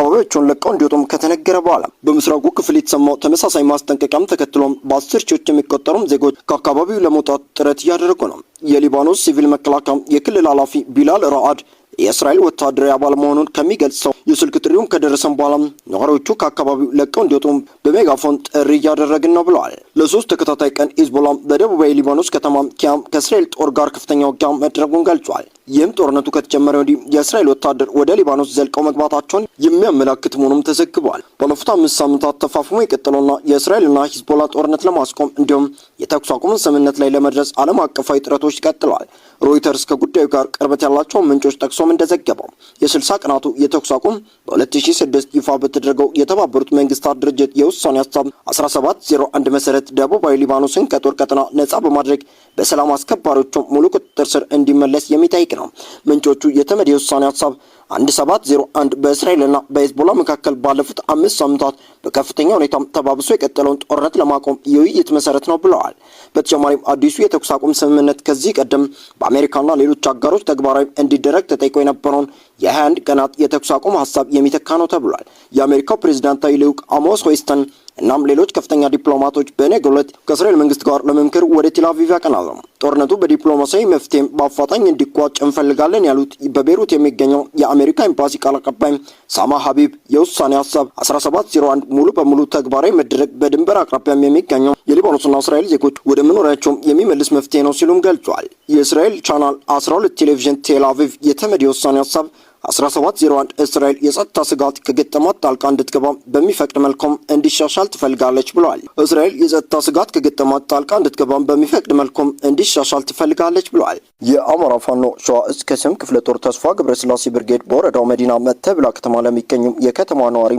አካባቢዎቹን ለቀው እንዲወጡም ከተነገረ በኋላ በምስራቁ ክፍል የተሰማው ተመሳሳይ ማስጠንቀቂያም ተከትሎም በ10 ሺዎች የሚቆጠሩም ዜጎች ከአካባቢው ለመውጣት ጥረት እያደረጉ ነው። የሊባኖስ ሲቪል መከላከያ የክልል ኃላፊ ቢላል ራአድ የእስራኤል ወታደራዊ አባል መሆኑን ከሚገልጸው የስልክ ጥሪውን ከደረሰን በኋላ ነዋሪዎቹ ከአካባቢው ለቀው እንዲወጡ በሜጋፎን ጥሪ እያደረግን ነው ብለዋል። ለሶስት ተከታታይ ቀን ሂዝቦላ በደቡባዊ ሊባኖስ ከተማ ኪያም ከእስራኤል ጦር ጋር ከፍተኛ ውጊያ መድረጉን ገልጿል። ይህም ጦርነቱ ከተጀመረ ወዲህ የእስራኤል ወታደር ወደ ሊባኖስ ዘልቀው መግባታቸውን የሚያመላክት መሆኑም ተዘግቧል። ባለፉት 5 ሳምንታት ተፋፍሞ የቀጠለውና የእስራኤልና ሂዝቦላ ጦርነት ለማስቆም እንዲሁም የተኩስ አቁም ስምምነት ላይ ለመድረስ ዓለም አቀፋዊ ጥረቶች ቀጥለዋል። ሮይተርስ ከጉዳዩ ጋር ቅርበት ያላቸው ምንጮች ጠቅሶም እንደዘገበው የ60 ቀናቱ የተኩስ አቁም በ2006 ይፋ በተደረገው የተባበሩት መንግስታት ድርጅት የውሳኔ ሀሳብ 1701 መሰረት ደቡባዊ ሊባኖስን ከጦር ቀጠና ነጻ በማድረግ በሰላም አስከባሪዎቹ ሙሉ ቁጥጥር ስር እንዲመለስ የሚጠይቅ ነው። ምንጮቹ የተመድ የውሳኔ ሀሳብ 1701 በእስራኤልና በሂዝቦላ መካከል ባለፉት 5 ሳምንታት በከፍተኛ ሁኔታ ተባብሶ የቀጠለውን ጦርነት ለማቆም የውይይት መሰረት ነው ብለዋል። በተጨማሪም አዲሱ የተኩስ አቁም ስምምነት ከዚህ ቀደም በአሜሪካና ሌሎች አጋሮች ተግባራዊ እንዲደረግ ተጠይቆ የነበረውን የ21 ቀናት የተኩስ አቁም ሀሳብ የሚተካ ነው ተብሏል። የአሜሪካው ፕሬዝዳንታዊ ልዑክ አሞስ ሆይስተን እናም ሌሎች ከፍተኛ ዲፕሎማቶች በነገው ዕለት ከእስራኤል መንግስት ጋር ለመምከር ወደ ቴል አቪቭ ያቀናሉ። ጦርነቱ በዲፕሎማሲያዊ መፍትሄ በአፋጣኝ እንዲቋጭ እንፈልጋለን ያሉት በቤሩት የሚገኘው የአሜሪካ ኤምባሲ ቃል አቀባይ ሳማ ሀቢብ የውሳኔ ሀሳብ 1701 ሙሉ በሙሉ ተግባራዊ መደረግ በድንበር አቅራቢያም የሚገኘው የሊባኖስና እስራኤል ዜጎች ወደ መኖሪያቸው የሚመልስ መፍትሄ ነው ሲሉም ገልጿል። የእስራኤል ቻናል 12 ቴሌቪዥን ቴል አቪቭ የተመድ የውሳኔ ሀሳብ 1701 እስራኤል የጸጥታ ስጋት ከገጠማት ጣልቃ እንድትገባ በሚፈቅድ መልኩም እንዲሻሻል ትፈልጋለች ብለዋል። እስራኤል የጸጥታ ስጋት ከገጠማት ጣልቃ እንድትገባ በሚፈቅድ መልኩም እንዲሻሻል ትፈልጋለች ብለዋል። የአማራ ፋኖ ሸዋ እዝ ከሰም ክፍለ ጦር ተስፋ ገብረስላሴ ብርጌድ በወረዳው መዲና መተብላ ከተማ ለሚገኙ የከተማ ነዋሪ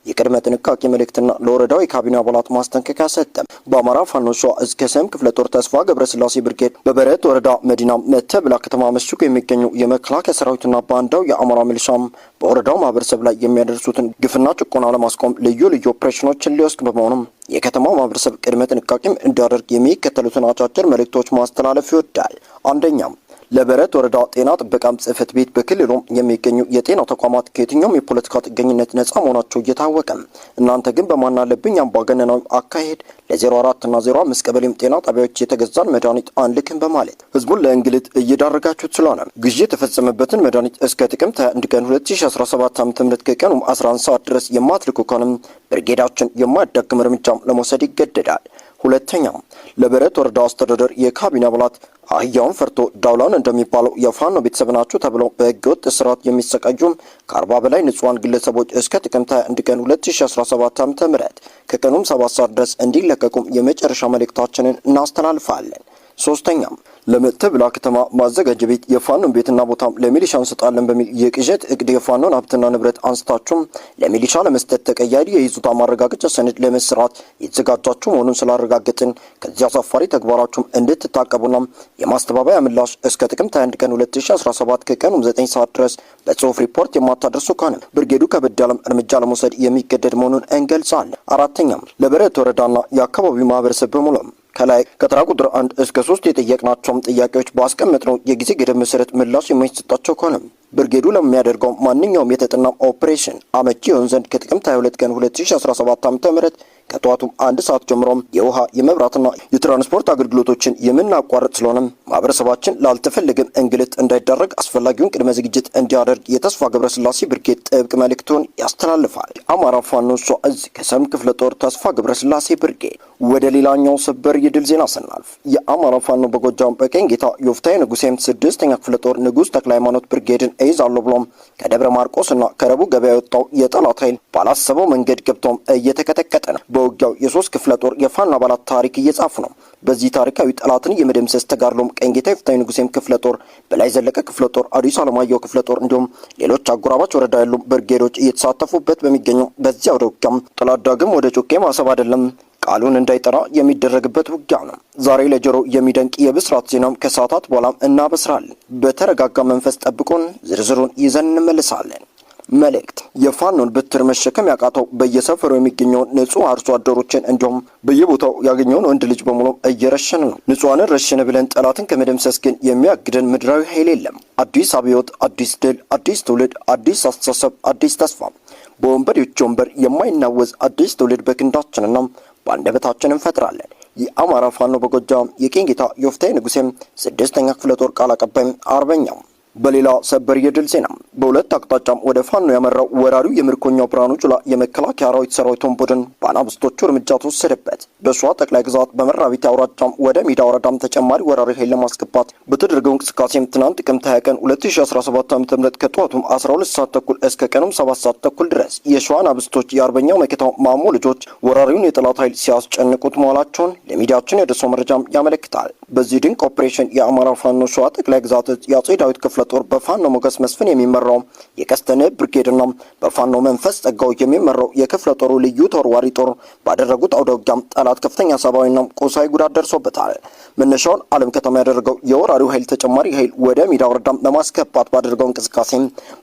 የቅድመ ጥንቃቄ መልእክትና ለወረዳው የካቢኔ አባላት ማስጠንቀቂያ ሰጠ። በአማራ ፋኖ ሸዋ እዝ ከሰም ክፍለ ጦር ተስፋ ገብረስላሴ ብርጌድ በበረት ወረዳ መዲና መተብላ ከተማ መሽጎ የሚገኙ የመከላከያ ሰራዊትና ባንዳው የአማራ ሚሊሻም በወረዳው ማህበረሰብ ላይ የሚያደርሱትን ግፍና ጭቆና ለማስቆም ልዩ ልዩ ኦፕሬሽኖችን ሊወስድ በመሆኑም የከተማው ማህበረሰብ ቅድመ ጥንቃቄም እንዲያደርግ የሚከተሉትን አጫጭር መልእክቶች ማስተላለፍ ይወዳል። አንደኛም ለበረት ወረዳ ጤና ጥበቃ ጽሕፈት ቤት በክልሉ የሚገኙ የጤና ተቋማት ከየትኛውም የፖለቲካ ጥገኝነት ነጻ መሆናቸው እየታወቀ እናንተ ግን በማናለብኝ አምባገነናዊ አካሄድ ለ04 እና 05 ቀበሌም ጤና ጣቢያዎች የተገዛን መድኃኒት አንልክም በማለት ህዝቡን ለእንግልት እየዳረጋችሁት ስለሆነ ግዢ የተፈጸመበትን መድኃኒት እስከ ጥቅምት 21 ቀን 2017 ዓ.ም ከቀኑ 11 ሰዓት ድረስ የማትልኩ ከሆነም ብርጌዳችን የማያዳግም እርምጃም ለመውሰድ ይገደዳል። ሁለተኛም ለበረት ወረዳ አስተዳደር የካቢኔ አባላት አህያውን ፈርቶ ዳውላን እንደሚባለው የፋኖ ቤተሰብ ናቸው ተብለው በህገወጥ እስራት የሚሰቃዩም ከ40 በላይ ንጹሃን ግለሰቦች እስከ ጥቅምት 21 ቀን 2017 ዓ.ም ከቀኑም 7 ሰዓት ድረስ እንዲለቀቁም የመጨረሻ መልእክታችንን እናስተላልፋለን። ሶስተኛም ለመተብላ ከተማ ማዘጋጃ ቤት የፋኖን ቤትና ቦታም ለሚሊሻ እንሰጣለን በሚል የቅዠት እቅድ የፋኖን ሀብትና ንብረት አንስታችሁም ለሚሊሻ ለመስጠት ተቀያሪ የይዞታ ማረጋገጫ ሰነድ ለመስራት የተዘጋጃችሁ መሆኑን ስላረጋገጥን ከዚህ አሳፋሪ ተግባራችሁም እንድትታቀቡና የማስተባበያ ምላሽ እስከ ጥቅምት 21 ቀን 2017 ከቀኑ 9 ሰዓት ድረስ በጽሁፍ ሪፖርት የማታደርሱ ከሆነ ብርጌዱ ከበድ ያለም እርምጃ ለመውሰድ የሚገደድ መሆኑን እንገልጻለን። አራተኛም ለበረት ወረዳና የአካባቢው ማህበረሰብ በሙሉ ከላይ ከተራ ቁጥር 1 እስከ 3 የጠየቅናቸውም ጥያቄዎች ባስቀመጥነው የጊዜ ገደብ መሰረት ምላሽ የማይሰጣቸው ከሆነ ብርጌዱ ለሚያደርገው ማንኛውም የተጠና ኦፕሬሽን አመቺ ይሆን ዘንድ ከጥቅምት 22 ቀን 2017 ዓ.ም ከጠዋቱ 1 ሰዓት ጀምሮ የውሃ የመብራትና የትራንስፖርት አገልግሎቶችን የምናቋርጥ ስለሆነ ማህበረሰባችን ላልተፈለገ እንግልት እንዳይዳረግ አስፈላጊውን ቅድመ ዝግጅት እንዲያደርግ የተስፋ ገብረስላሴ ብርጌድ ጥብቅ መልእክቱን ያስተላልፋል። አማራ ፋኖ ሸዋ እዝ ከሰም ክፍለ ጦር ተስፋ ገብረስላሴ ብርጌድ። ወደ ሌላኛው ሰበር የድል ዜና ስናልፍ የአማራ ፋኖ በጎጃም በቀኝ ጌታ ዮፍታይ ንጉሴም 6ኛ ክፍለ ጦር ንጉስ ተክለ ሃይማኖት ብርጌድን እይዛለሁ ብሎም ከደብረ ማርቆስና ከረቡ ገበያ የወጣው የጠላት ኃይል ባላሰበው መንገድ ገብቶም እየተቀጠቀጠ ነው። በውጊያው የ3 ክፍለ ጦር የፋኖ አባላት ታሪክ እየጻፉ ነው። በዚህ ታሪካዊ ጠላትን የመደምሰስ ተጋድሎም ቀኝ ጌታ ዮፍታይ ንጉሴም ክፍለ ጦር፣ በላይ ዘለቀ ክፍለ ጦር፣ አዲስ አለማየሁ ክፍለ ጦር እንዲሁም ሌሎች አጎራባች ወረዳ ያሉ ብርጌዶች እየተሳተፉበት በሚገኘው በዚህ አውደ ውጊያም ጠላት ዳግም ወደ ጮቄ ማሰብ አይደለም ቃሉን እንዳይጠራ የሚደረግበት ውጊያ ነው። ዛሬ ለጆሮ የሚደንቅ የብስራት ዜናም ከሰዓታት በኋላም እናበስራለን። በተረጋጋ መንፈስ ጠብቁን። ዝርዝሩን ይዘን እንመልሳለን። መልእክት የፋኖን በትር መሸከም ያቃተው በየሰፈሩ የሚገኘውን ንጹህ አርሶ አደሮችን እንዲሁም በየቦታው ያገኘውን ወንድ ልጅ በሙሉ እየረሸነ ነው። ንጹሃንን ረሸነ ብለን ጠላትን ከመደምሰስ ግን የሚያግደን ምድራዊ ኃይል የለም። አዲስ አብዮት፣ አዲስ ድል፣ አዲስ ትውልድ፣ አዲስ አስተሳሰብ፣ አዲስ ተስፋ በወንበዴዎች ወንበር የማይናወዝ አዲስ ትውልድ በክንዳችንና በአንደበታችን እንፈጥራለን። የአማራ ፋኖ በጎጃም የቄንጌታ ዮፍታይ ንጉሴም 6ኛ ክፍለ ጦር ቃል አቀባይ አርበኛው። በሌላ ሰበር የድል ዜና በሁለት አቅጣጫም ወደ ፋኖ ያመራው ወራሪው የምርኮኛው ብርሃኑ ጁላ የመከላከያ ሰራዊቱን ቡድን በአናብስቶቹ እርምጃ ተወሰደበት። በሸዋ ጠቅላይ ግዛት በመራቢት አውራጃም ወደ ሜዳ ወረዳም ተጨማሪ ወራሪ ኃይል ለማስገባት በተደረገው እንቅስቃሴም ትናንት ጥቅምት 20 ቀን 2017 ዓ.ም ከጠዋቱ 12 ሰዓት ተኩል እስከ ቀኑ 7 ሰዓት ተኩል ድረስ የሸዋ አናብስቶች የአርበኛው መከታው ማሞ ልጆች ወራሪውን የጠላት ኃይል ሲያስጨንቁት መዋላቸውን ለሚዲያችን የደረሰው መረጃም ያመለክታል። በዚህ ድንቅ ኦፕሬሽን የአማራ ፋኖ ሸዋ ጠቅላይ ግዛት የአጼ ዳዊት ክፍለ ጦር በፋኖ ሞገስ መስፍን የሚመራው የቀስተነ ብርጌድና በፋኖ መንፈስ ጸጋው የሚመራው የክፍለ ጦሩ ልዩ ተወርዋሪ ጦር ባደረጉት አውደ ውጊያም ጠላት ከፍተኛ ሰብአዊና ቁሳዊ ጉዳት ደርሶበታል። መነሻውን ዓለም ከተማ ያደረገው የወራሪው ኃይል ተጨማሪ ኃይል ወደ ሜዳ ወረዳም ለማስገባት ባደረገው እንቅስቃሴ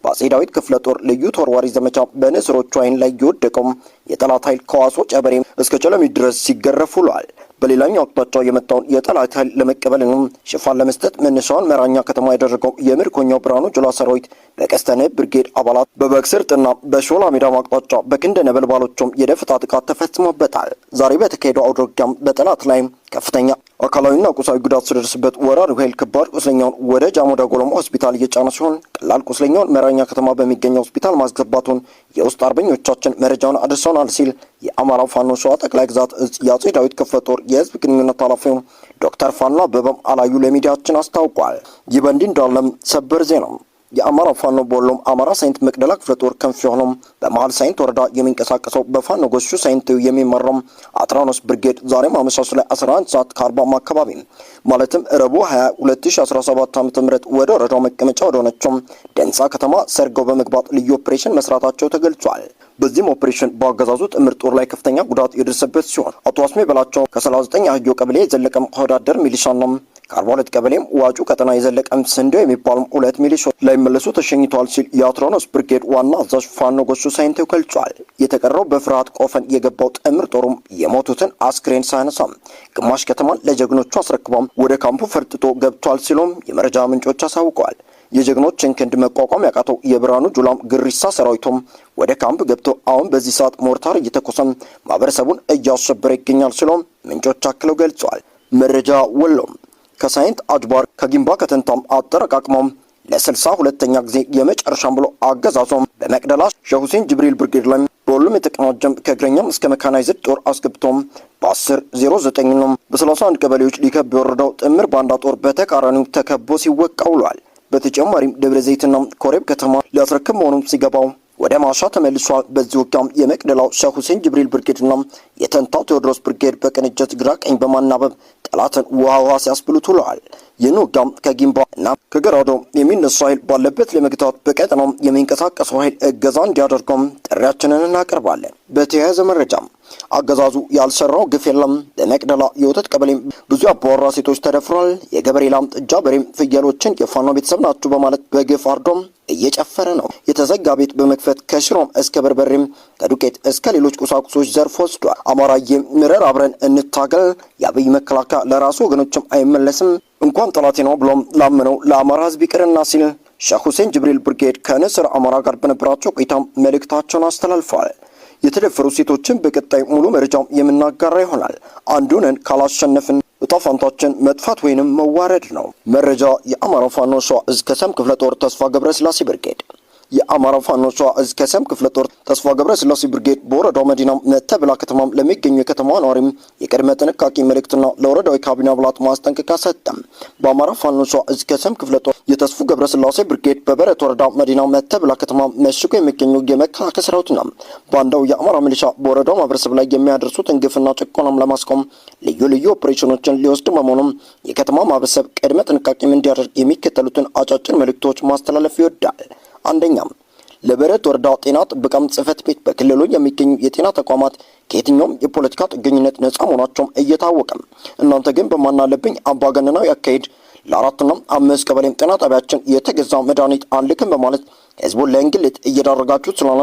በአጼ ዳዊት ክፍለ ጦር ልዩ ተወርዋሪ ዘመቻ በንስሮቹ ዓይን ላይ የወደቀው የጠላት ኃይል ከዋሶ ጨበሬ እስከ ጨለሚ ድረስ ሲገረፍ ውሏል። በሌላኛው አቅጣጫ የመጣውን የጠላት ኃይል ለመቀበልና ሽፋን ለመስጠት መነሻውን መራኛ ከተማ ያደረገው የምርኮኛው ብርሃኑ ጁላ ሰራዊት በቀስተነ ብርጌድ አባላት በበክስርጥና በሾላ ሜዳ አቅጣጫ በክንደ ነበልባሎቹም የደፈጣ ጥቃት ተፈጽሞበታል። ዛሬ በተካሄደው አውደ ውጊያም በጠላት ላይ ከፍተኛ አካላዊና ቁሳዊ ጉዳት ሲደርስበት ወራሪው ኃይል ከባድ ቁስለኛውን ወደ ጃሞዳ ጎለማ ሆስፒታል እየጫነ ሲሆን ቀላል ቁስለኛውን መራኛ ከተማ በሚገኘው ሆስፒታል ማስገባቱን የውስጥ አርበኞቻችን መረጃውን አድርሰውናል ሲል የአማራ ፋኖ ሸዋ ጠቅላይ ግዛት የአጼ ዳዊት ክፍለ ጦር የህዝብ ግንኙነት ኃላፊው ዶክተር ፋኖ አበበም አላዩ ለሚዲያችን አስታውቋል። ይህ በእንዲህ እንዳለም ሰበር ዜና የአማራ ፋኖ በወሎም አማራ ሳይንት መቅደላ ክፍለ ጦር ክንፍ የሆነው በመሃል ሳይንት ወረዳ የሚንቀሳቀሰው በፋኖ ጎሹ ሳይንት የሚመራው አትራኖስ ብርጌድ ዛሬም አመሻሹ ላይ 11 ሰዓት ከ40 አካባቢ ማለትም ረቡዕ 2017 ዓ.ም ወደ ወረዳው መቀመጫ ወደ ሆነችው ደንሳ ከተማ ሰርገው በመግባት ልዩ ኦፕሬሽን መስራታቸው ተገልጿል። በዚህም ኦፕሬሽን በአገዛዙ ጥምር ጦር ላይ ከፍተኛ ጉዳት የደረሰበት ሲሆን አቶ አስሜ በላቸው ከ39 አህዮ ቀበሌ የዘለቀም ወዳደር ሚሊሻና ከ42 ቀበሌም ዋጩ ቀጠና የዘለቀም ስንዴ የሚባሉ 2 ሚሊሻዎች ላይ መለሱ ተሸኝቷል ሲል የአትራኖስ ብርጌድ ዋና አዛዥ ፋኖ ጎሹ ሳይንቴው ገልጿል። የተቀረው በፍርሃት ቆፈን የገባው ጥምር ጦሩም የሞቱትን አስክሬን ሳያነሳም ግማሽ ከተማን ለጀግኖቹ አስረክባም ወደ ካምፑ ፈርጥጦ ገብቷል ሲሉም የመረጃ ምንጮች አሳውቀዋል። የጀግኖችን ክንድ መቋቋም ያቃተው የብርሃኑ ጁላም ግሪሳ ሰራዊቱም ወደ ካምፕ ገብቶ አሁን በዚህ ሰዓት ሞርታር እየተኮሰም ማህበረሰቡን እያሸበረ ይገኛል ሲሉም ምንጮች አክለው ገልጸዋል። መረጃ ወሎም ከሳይንት አጅባር ከጊምባ ከተንታም አጠረቃቅመም ለ62ኛ ጊዜ የመጨረሻም ብሎ አገዛዞም በመቅደላ ሼህ ሁሴን ጅብሪል ብርጌድ ላይ በሁሉም የተቀናጀም ከእግረኛም እስከ መካናይዝድ ጦር አስገብቶም በ10:09 ነው በ31 ቀበሌዎች ሊከብ የወረደው ጥምር ባንዳ ጦር በተቃራኒው ተከቦ ሲወቃ ውሏል። በተጨማሪም ደብረ ዘይትና ኮሬብ ከተማ ሊያስረክብ መሆኑን ሲገባው ወደ ማሻ ተመልሷል። በዚህ ውጊያም የመቅደላው ሼህ ሁሴን ጅብሪል ብርጌድና የተንታው ቴዎድሮስ ብርጌድ በቅንጅት ግራ ቀኝ በማናበብ ጠላትን ውሃ ሲያስብሉት ውለዋል። ይህን ውጊያም ከጊምባ እና ከገራዶ የሚነሳ ኃይል ባለበት ለመግታት በቀጠናው የሚንቀሳቀሰው ኃይል እገዛ እንዲያደርገውም ጥሪያችንን እናቀርባለን። በተያያዘ መረጃም አገዛዙ ያልሰራው ግፍ የለም። በመቅደላ የወተት ቀበሌ ብዙ አባወራ ሴቶች ተደፍረዋል። የገበሬ ላም፣ ጥጃ፣ በሬም ፍየሎችን የፋኖ ቤተሰብ ናቸው በማለት በግፍ አርዶም እየጨፈረ ነው። የተዘጋ ቤት በመክፈት ከሽሮም እስከ በርበሬም ከዱቄት እስከ ሌሎች ቁሳቁሶች ዘርፍ ወስዷል። አማራዬ ምረር አብረን እንታገል። የአብይ መከላከያ ለራሱ ወገኖችም አይመለስም እንኳን ጠላቴ ነው ብሎም ላመነው ለአማራ ህዝብ ይቅርና ሲል ሼህ ሁሴን ጅብሪል ብርጌድ ከንስር አማራ ጋር በነበራቸው ቆይታ መልእክታቸውን አስተላልፈዋል። የተደፈሩ ሴቶችን በቀጣይ ሙሉ መረጃው የምናጋራ ይሆናል። አንዱንን ካላሸነፍን እጣ ፈንታችን መጥፋት ወይንም መዋረድ ነው። መረጃ የአማራ ፋኖ ሸዋ እዝ ከሰም ክፍለ ጦር ተስፋ ገብረስላሴ ብርጌድ የአማራ ፋኖ ሸዋ እዝ ከሰም ክፍለ ጦር ተስፋ ገብረስላሴ ብርጌድ በወረዳው መዲና መተብላ ከተማ ለሚገኙ የከተማዋ ነዋሪም የቅድመ ጥንቃቄ መልእክትና ለወረዳው ካቢኔ አባላት ማስጠንቀቂያ ሰጠም። በአማራ ፋኖ ሸዋ እዝ ከሰም ክፍለ ጦር የተስፉ ገብረስላሴ ብርጌድ በበረት ወረዳ መዲና መተብላ ከተማ መሽጎ የሚገኙ የመከላከያ ሰራዊትና ባንዳው የአማራ ሚሊሻ በወረዳው ማህበረሰብ ላይ የሚያደርሱትን ግፍና ጭቆናም ለማስቆም ልዩ ልዩ ኦፕሬሽኖችን ሊወስድ በመሆኑም የከተማ ማህበረሰብ ቅድመ ጥንቃቄም እንዲያደርግ የሚከተሉትን አጫጭር መልእክቶች ማስተላለፍ ይወዳል። አንደኛም ለበረት ወረዳ ጤና ጥበቃም ጽህፈት ቤት በክልሉ የሚገኙ የጤና ተቋማት ከየትኛውም የፖለቲካ ጥገኝነት ነጻ መሆናቸውም እየታወቀም እናንተ ግን በማናለብኝ አምባገነናዊ አካሄድ ለ4 እና 5 ቀበሌም ጤና ጣቢያችን የተገዛ መድኃኒት አንልክም በማለት ህዝቡን ለእንግልት እየዳረጋችሁት ስለሆነ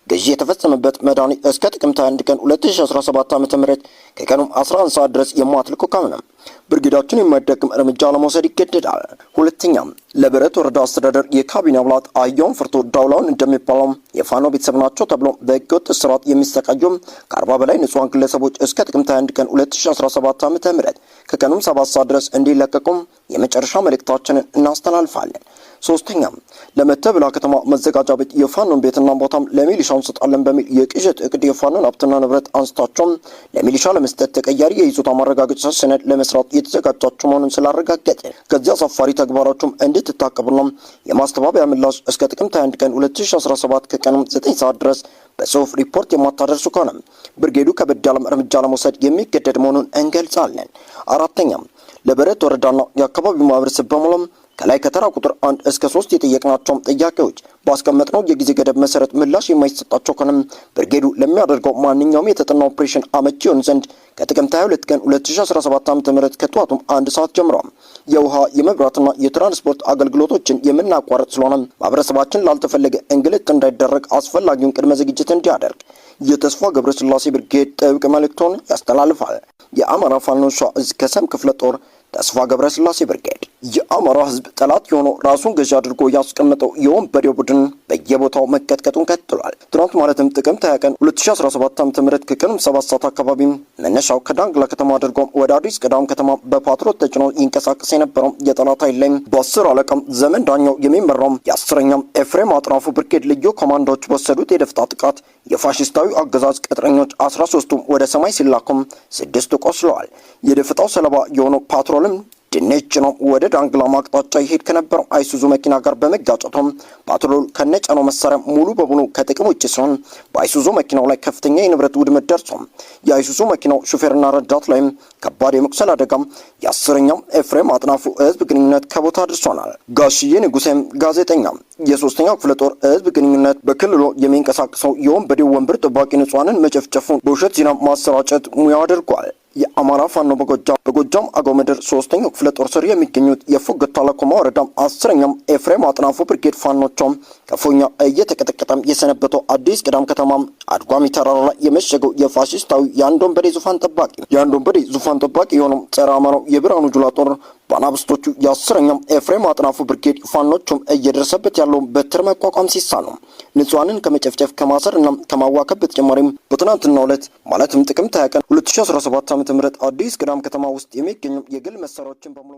ግዢ የተፈጸመበት መድኃኒት እስከ ጥቅምት 21 ቀን 2017 ዓ.ም ከቀኑ 11 ሰዓት ድረስ የማትልኩ ከሆነ ብርጌዳችን የማይደግም እርምጃ ለመውሰድ ይገደዳል። ሁለተኛም ለበረት ወረዳ አስተዳደር የካቢኔ አባላት አህያውን ፈርቶ ዳውላውን እንደሚባለው የፋኖ ቤተሰብ ናቸው ተብሎ በህገወጥ እስራት የሚሰቃዩ ከ40 በላይ ንጹሃን ግለሰቦች እስከ ጥቅምት 21 ቀን 2017 ዓ.ም ከቀኑም 7 ሰዓት ድረስ እንዲለቀቁም የመጨረሻ መልእክታችንን እናስተላልፋለን። ሶስተኛም ለመተብላ ከተማ መዘጋጃ ቤት የፋኖን ቤትና ቦታም ለሚሊሻው እንሰጣለን በሚል የቅዠት እቅድ የፋኖን ሀብትና ንብረት አንስታቸው ለሚሊሻ ለመስጠት ተቀያሪ የይዞታ ማረጋገጫ ሰነድ ለመስራት የተዘጋጃቸው መሆኑን ስላረጋገጠ ከዚያ አሳፋሪ ተግባራቸውም እንድትታቀቡና የማስተባበያ ምላሽ እስከ ጥቅምት 21 ቀን 2017 ከቀኑ 9 ሰዓት ድረስ በጽሁፍ ሪፖርት የማታደርሱ ከሆነ ብርጌዱ ከበድ ያለ እርምጃ ለመውሰድ የሚገደድ መሆኑን እንገልጻለን። አራተኛም ለበረት ወረዳና የአካባቢው ማህበረሰብ በሙሉ ከላይ ከተራ ቁጥር 1 እስከ 3 የጠየቅናቸው ጥያቄዎች ባስቀመጥነው የጊዜ ገደብ መሰረት ምላሽ የማይሰጣቸው ከሆነ ብርጌዱ ለሚያደርገው ማንኛውም የተጠና ኦፕሬሽን አመቺ ይሆን ዘንድ ከጥቅምት 22 ቀን 2017 ዓ.ም ከጠዋቱም 1 ሰዓት ጀምሮ የውሃ የመብራትና የትራንስፖርት አገልግሎቶችን የምናቋርጥ ስለሆነ ማህበረሰባችን ላልተፈለገ እንግልት እንዳይደረግ አስፈላጊውን ቅድመ ዝግጅት እንዲያደርግ የተስፋ ገብረስላሴ ብርጌድ ጥብቅ መልእክቱን ያስተላልፋል። የአማራ ፋኖ ሸዋ ዕዝ ከሰም ክፍለ ጦር ተስፋ ገብረስላሴ ብርጌድ። የአማራ ህዝብ ጠላት የሆነው ራሱን ገዢ አድርጎ ያስቀመጠው የወንበዴው ቡድን በየቦታው መቀጥቀጡን ቀጥሏል። ትናንት ማለትም ጥቅምት 20 ቀን 2017 ዓ.ም ከቀኑ 7 ሰዓት አካባቢ መነሻው ከዳንግላ ከተማ አድርጎ ወደ አዲስ ቅዳም ከተማ በፓትሮል ተጭኖ ይንቀሳቀስ የነበረው የጠላት ኃይል ላይ በ10 አለቃም ዘመን ዳኛው የሚመራው የ10ኛው ኤፍሬም አጥናፉ ብርጌድ ልዩ ኮማንዶዎች በወሰዱት የደፈጣ ጥቃት የፋሽስታዊ አገዛዝ ቅጥረኞች 13ቱም ወደ ሰማይ ሲላኩም 6 ቆስለዋል። የደፈጣው ሰለባ የሆነው ፓትሮልም ድንች ነው ወደ ዳንግላ አቅጣጫ ይሄድ ከነበረው አይሱዙ መኪና ጋር በመጋጨቱም ፓትሮል ከነጫነው መሳሪያ ሙሉ በሙሉ ከጥቅም ውጭ ሲሆን በአይሱዙ መኪናው ላይ ከፍተኛ የንብረት ውድመት ደርሷል። የአይሱዙ መኪናው ሹፌርና ረዳት ላይም ከባድ የመቁሰል አደጋም የ10ኛው ኤፍሬም አጥናፉ ህዝብ ግንኙነት ከቦታ አድርሶናል። ጋሽዬ ንጉሴም ጋዜጠኛ የ3ኛው ክፍለ ጦር ህዝብ ግንኙነት በክልሉ የሚንቀሳቀሰው የወንበዴው ወንበር ጠባቂ ንጹሃንን መጨፍጨፉን በውሸት ዜና ማሰራጨት ሙያው አድርጓል። የአማራ ፋኖ በጎጃም አገው ምድር 3ኛው ክፍለ ጦር ስር የሚገኙት የፎገታ ለኮማ ወረዳ 10ኛው ኤፍሬም አጥናፉ ብርጌድ ፋኖቿም ከፎኛ እየተቀጠቀጠም የሰነበተው አዲስ ቅዳም ከተማ አድጓሚ ተራራ ላይ የመሸገው የፋሽስታዊ የአንዶንበዴ ዙፋን ጠባቂ የሆነው ጸረ አማራው የብርሃኑ ጁላ ጦር ባናብስቶቹ የ10ኛው ኤፍሬም አጥናፉ ብርጌድ ፋኖቹም እየደረሰበት ያለው በትር መቋቋም ሲሳነው ንጹሃንን ከመጨፍጨፍ ከማሰርና ከማዋከብ በተጨማሪም በትናንትናው ዕለት ማለትም ጥቅምት 20 ቀን 2017 ዓ.ም አዲስ ቅዳም ከተማ ውስጥ የሚገኙ የግል መሳሪያዎችን በሙሉ